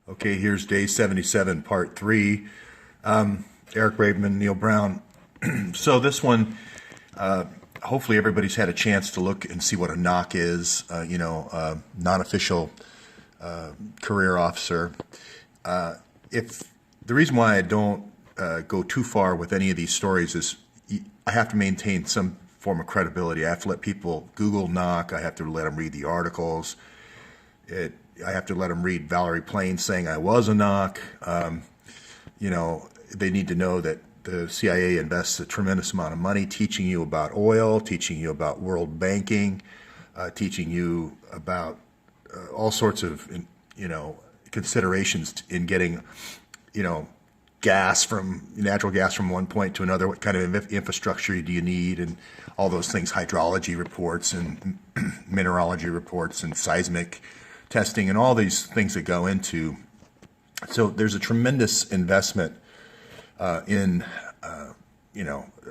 Okay, here's day 77, part three. Eric Braverman, Neil Brown. So this one, hopefully everybody's had a chance to look and see what a knock is, non-official career officer. If the reason why I don't go too far with any of these stories is I have to maintain some form of credibility. I have to let people Google knock. I have to let them read the articles. I have to let them read Valerie Plame saying I was a knock. They need to know that the CIA invests a tremendous amount of money teaching you about oil, teaching you about world banking, teaching you about all sorts of, considerations in getting, natural gas from one point to another. What kind of infrastructure do you need, and all those things, hydrology reports and mineralogy reports and seismic testing and all these things that go into. So there's a tremendous investment in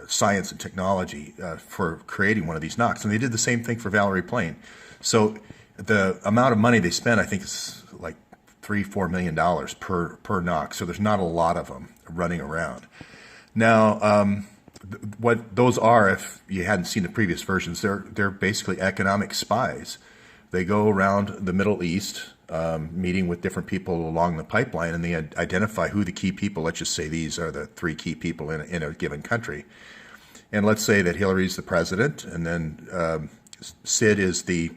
science and technology for creating one of these knocks. And they did the same thing for Valerie Plame. So the amount of money they spent, I think, is like $3-4 million per knock. So there's not a lot of them running around. Now, what those are, if you hadn't seen the previous versions, they're basically economic spies. They go around the Middle East, meeting with different people along the pipeline, and they identify who the key people. Let's just say these are the 3 key people in a given country. And let's say that Hillary's the president, and then Sid is the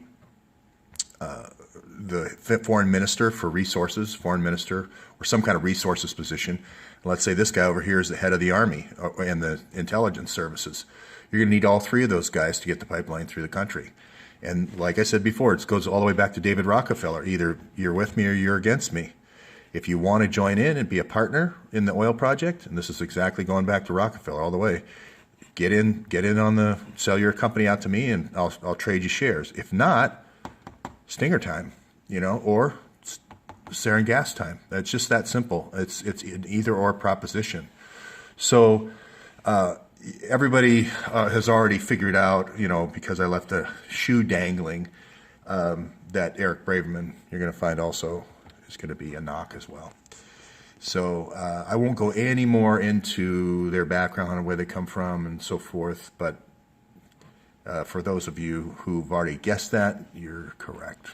foreign minister for resources, foreign minister, or some kind of resources position. And let's say this guy over here is the head of the army and the intelligence services. You're going to need all 3 of those guys to get the pipeline through the country. And like I said before, it goes all the way back to David Rockefeller. Either you're with me or you're against me. If you want to join in and be a partner in the oil project, and this is exactly going back to Rockefeller all the way, get in sell your company out to me, and I'll trade you shares. If not, stinger time, or sarin gas time. It's just that simple. It's an either or proposition. So everybody has already figured out, because I left a shoe dangling, that Eric Braverman, you're going to find also, is going to be a knock as well. So I won't go any more into their background and where they come from and so forth, but for those of you who've already guessed that, you're correct.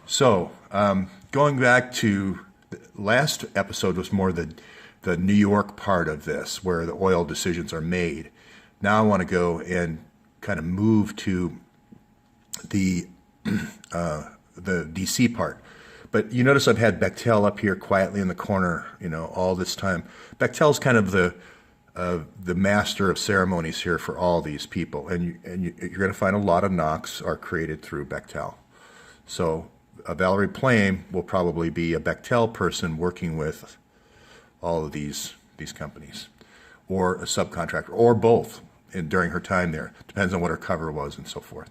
So going back to the last episode was more the New York part of this, where the oil decisions are made. Now I want to go and kind of move to the D.C. part. But you notice I've had Bechtel up here quietly in the corner, all this time. Bechtel's kind of the master of ceremonies here for all these people, and you're going to find a lot of knocks are created through Bechtel. So Valerie Plame will probably be a Bechtel person working with all of these companies, or a subcontractor, or both, during her time there. Depends on what her cover was and so forth.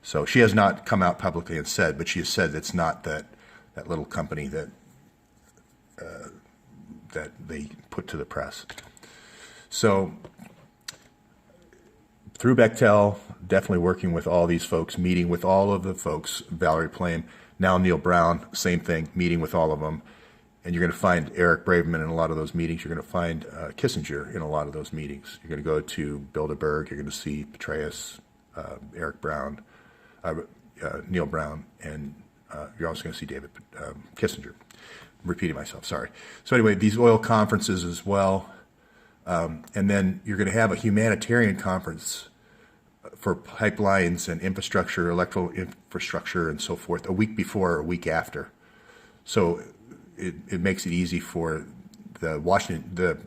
So she has not come out publicly and said, but she has said it's not that little company that they put to the press. So through Bechtel, definitely working with all these folks, meeting with all of the folks, Valerie Plame, now Neil Brown, same thing, meeting with all of them. And you're going to find Eric Braverman in a lot of those meetings. You're going to find Kissinger in a lot of those meetings. You're going to go to Bilderberg. You're going to see Petraeus, Eric Brown, Neil Brown, and you're also going to see David Kissinger. I'm repeating myself, sorry. So anyway, these oil conferences as well. And then you're going to have a humanitarian conference for pipelines and infrastructure, electrical infrastructure, and so forth, a week before or a week after. So it makes it easy for the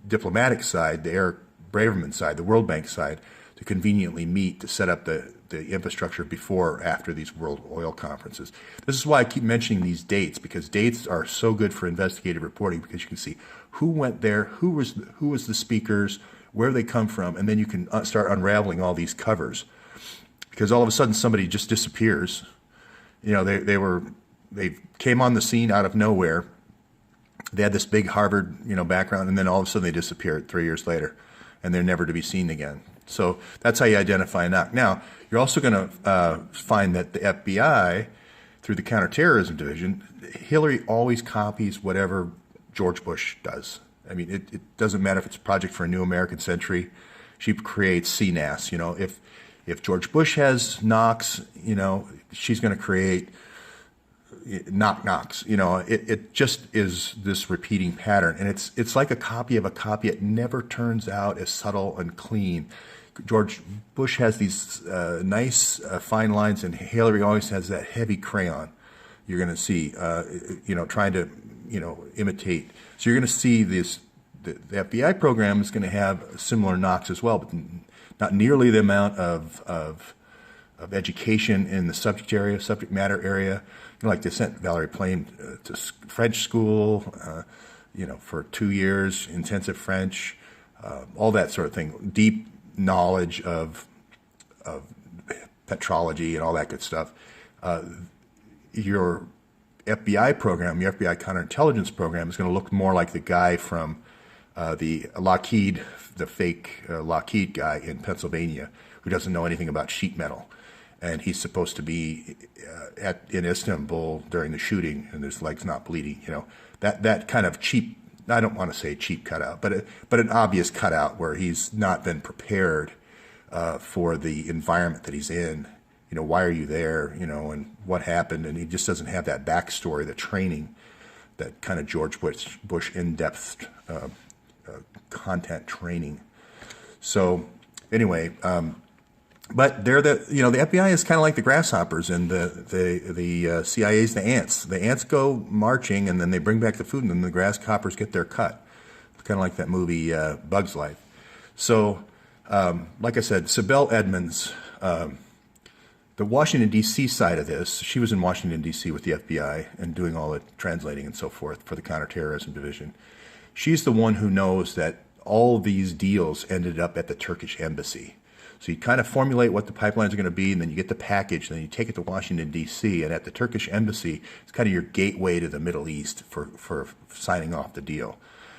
diplomatic side, the Eric Braverman side, the World Bank side, to conveniently meet to set up the infrastructure before or after these world oil conferences. This is why I keep mentioning these dates, because dates are so good for investigative reporting, because you can see who went there, who was the speakers, where they come from, and then you can start unraveling all these covers. Because all of a sudden somebody just disappears. They came on the scene out of nowhere. They had this big Harvard, background, and then all of a sudden they disappeared 3 years later, and they're never to be seen again. So that's how you identify a knock. Now, you're also going to find that the FBI, through the Counterterrorism Division, Hillary always copies whatever George Bush does. I mean, it doesn't matter if it's a project for a new American century. She creates CNAS. If George Bush has Knox, she's going to create Knox. It just is this repeating pattern, and it's like a copy of a copy. It never turns out as subtle and clean. George Bush has these nice fine lines, and Hillary always has that heavy crayon. You're going to see, trying to, imitate. So you're going to see this. The FBI program is going to have a similar knocks as well, but not nearly the amount of education in the subject matter area. Like they sent Valerie Plame to French school, for 2 years, intensive French, all that sort of thing. Deep knowledge of petrology and all that good stuff. Your FBI program, your FBI counterintelligence program, is going to look more like the guy from the Lockheed, the fake Lockheed guy in Pennsylvania, who doesn't know anything about sheet metal, and he's supposed to be in Istanbul during the shooting, and his leg's not bleeding. That kind of cheap. I don't want to say cheap cutout, but an obvious cutout where he's not been prepared for the environment that he's in. Why are you there? And what happened? And he just doesn't have that backstory, the training, that kind of George Bush in-depth content training. So anyway, but they're the FBI is kind of like the grasshoppers, and the CIA is the ants. The ants go marching, and then they bring back the food, and then the grasshoppers get their cut. It's kind of like that movie Bug's Life. So, like I said, Sibel Edmonds, the Washington, D.C. side of this, she was in Washington, D.C. with the FBI and doing all the translating and so forth for the Counterterrorism Division. She's the one who knows that all these deals ended up at the Turkish embassy. So you kind of formulate what the pipelines are going to be, and then you get the package, and then you take it to Washington, D.C., and at the Turkish embassy, it's kind of your gateway to the Middle East for signing off the deal.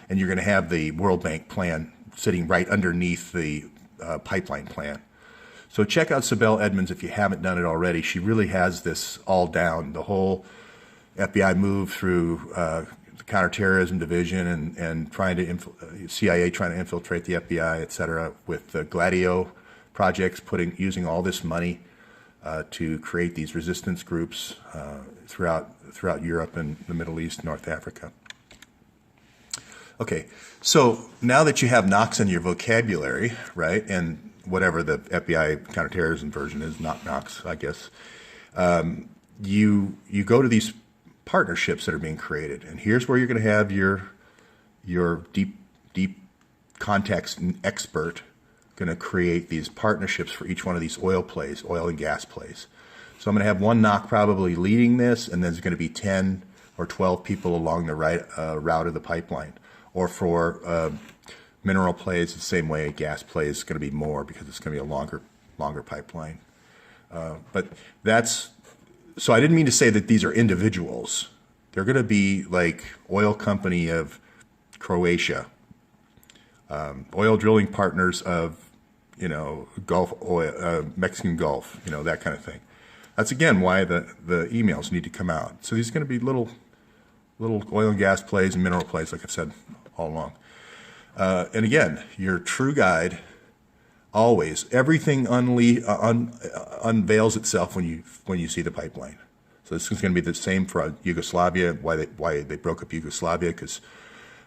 And you're going to have the World Bank plan sitting right underneath the pipeline plan. So check out Sibel Edmonds if you haven't done it already. She really has this all down, the whole FBI move through the Counterterrorism Division and trying to CIA trying to infiltrate the FBI, et cetera, with the Gladio projects, using all this money to create these resistance groups throughout Europe and the Middle East, North Africa. Okay, so now that you have Knox in your vocabulary, right, and whatever the FBI counterterrorism version is, not Knox, I guess, you go to these partnerships that are being created, and here's where you're going to have your deep context expert going to create these partnerships for each one of these oil and gas plays. So I'm going to have one NOC probably leading this, and then there's going to be 10 or 12 people along the route of the pipeline. Or for mineral plays, the same way. Gas plays is going to be more because it's going to be a longer pipeline. But so I didn't mean to say that these are individuals. They're going to be like oil company of Croatia, oil drilling partners of Gulf oil, Mexican Gulf, that kind of thing. That's again why the emails need to come out. So these are going to be little oil and gas plays and mineral plays, like I've said all along. And again, your true guide, always, everything unveils itself when you see the pipeline. So this is going to be the same for Yugoslavia. Why they broke up Yugoslavia, because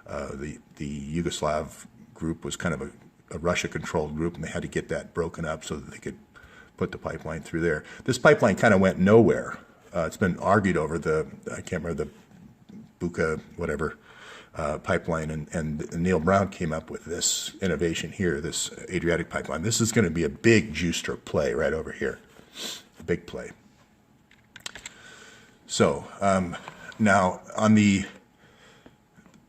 the Yugoslav group was kind of a Russia-controlled group, and they had to get that broken up so that they could put the pipeline through there. This pipeline kind of went nowhere. It's been argued over I can't remember the Buka whatever pipeline, and Neil Brown came up with this innovation here, this Adriatic pipeline. This is going to be a big juice stroke play right over here, a big play. So now on the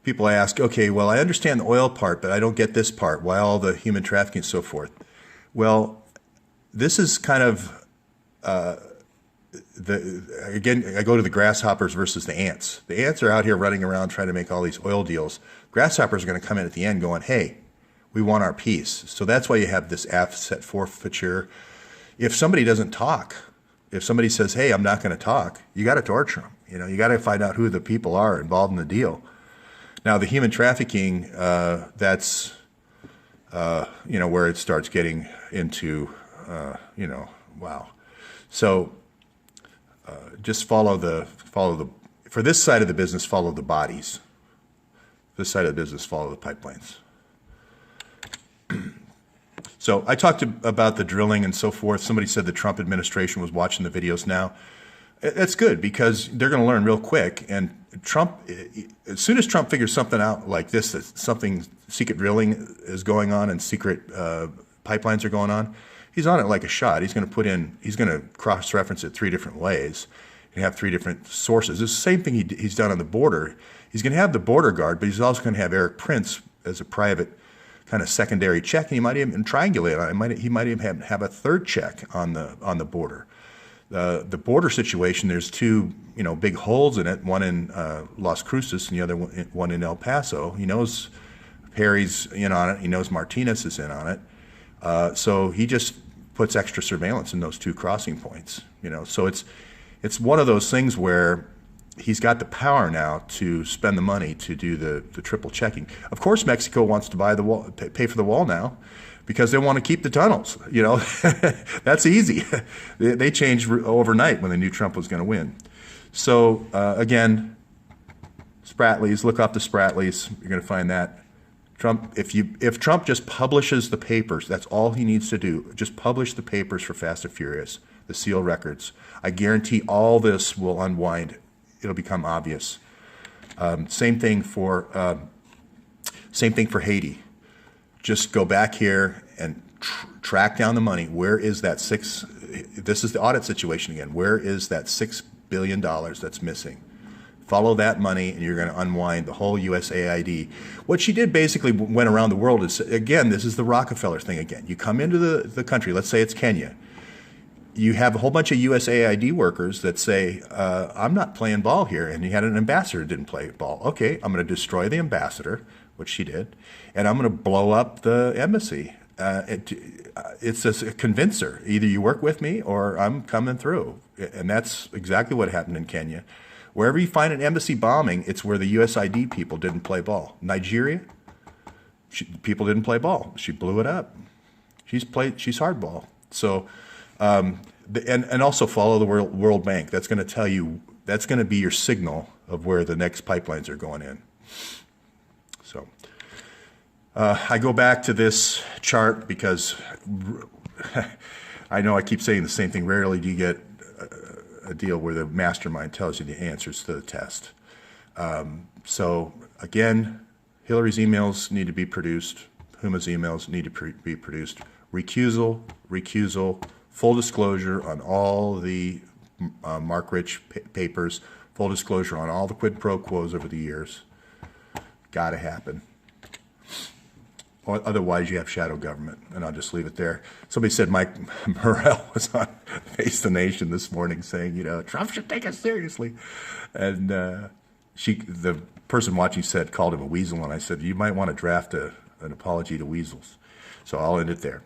people ask, okay, well, I understand the oil part, but I don't get this part. Why all the human trafficking and so forth? Well, this is kind of again, I go to the grasshoppers versus the ants. The ants are out here running around trying to make all these oil deals. Grasshoppers are going to come in at the end going, hey, we want our piece. So that's why you have this asset forfeiture. If somebody doesn't talk, If somebody says, "Hey, I'm not going to talk," you got to torture them. You got to find out who the people are involved in the deal. Now, the human trafficking, that's where it starts getting into, wow. So just follow the for this side of the business, follow the bodies. This side of the business, follow the pipelines. So I talked about the drilling and so forth. Somebody said the Trump administration was watching the videos now. That's good because they're going to learn real quick. And Trump, as soon as Trump figures something out like this, that something secret drilling is going on and secret pipelines are going on, he's on it like a shot. He's going to cross-reference it 3 different ways and have 3 different sources. It's the same thing he's done on the border. He's going to have the border guard, but he's also going to have Eric Prince as a private kind of secondary check, and he might even triangulate on it. He might even have a 3rd check on the border. The border situation, there's 2 big holes in it, one in Las Cruces and the other one in El Paso. He knows Perry's in on it. He knows Martinez is in on it. So he just puts extra surveillance in those 2 crossing points. So it's one of those things where he's got the power now to spend the money to do the triple checking. Of course, Mexico wants to buy the wall, pay for the wall now, because they want to keep the tunnels. That's easy. They changed overnight when they knew Trump was going to win. So again, Spratlys, look up the Spratlys. You're going to find that. Trump, if Trump just publishes the papers, that's all he needs to do. Just publish the papers for Fast and Furious, the sealed records. I guarantee all this will unwind. It'll become obvious. Same thing for Haiti. Just go back here and track down the money. Where is that this is the audit situation again. Where is that $6 billion that's missing? Follow that money and you're going to unwind the whole USAID. What she did basically went around the world is, again, this is the Rockefeller thing again. You come into the country, let's say it's Kenya. You have a whole bunch of USAID workers that say, I'm not playing ball here. And you had an ambassador who didn't play ball. Okay, I'm going to destroy the ambassador, which she did, and I'm going to blow up the embassy. It's just a convincer. Either you work with me or I'm coming through. And that's exactly what happened in Kenya. Wherever you find an embassy bombing, it's where the USAID people didn't play ball. Nigeria, people didn't play ball. She blew it up. She's hardball. So, and also follow the World Bank. That's going to tell you, that's going to be your signal of where the next pipelines are going in. So I go back to this chart because I know I keep saying the same thing. Rarely do you get a deal where the mastermind tells you the answers to the test. So again, Hillary's emails need to be produced. Huma's emails need to be produced. Recusal, full disclosure on all the Mark Rich papers, full disclosure on all the quid pro quos over the years. Got to happen. Otherwise, you have shadow government, and I'll just leave it there. Somebody said Mike Morrell was on Face the Nation this morning saying, Trump should take us seriously. And the person watching called him a weasel, and I said, you might want to draft an apology to weasels. So I'll end it there.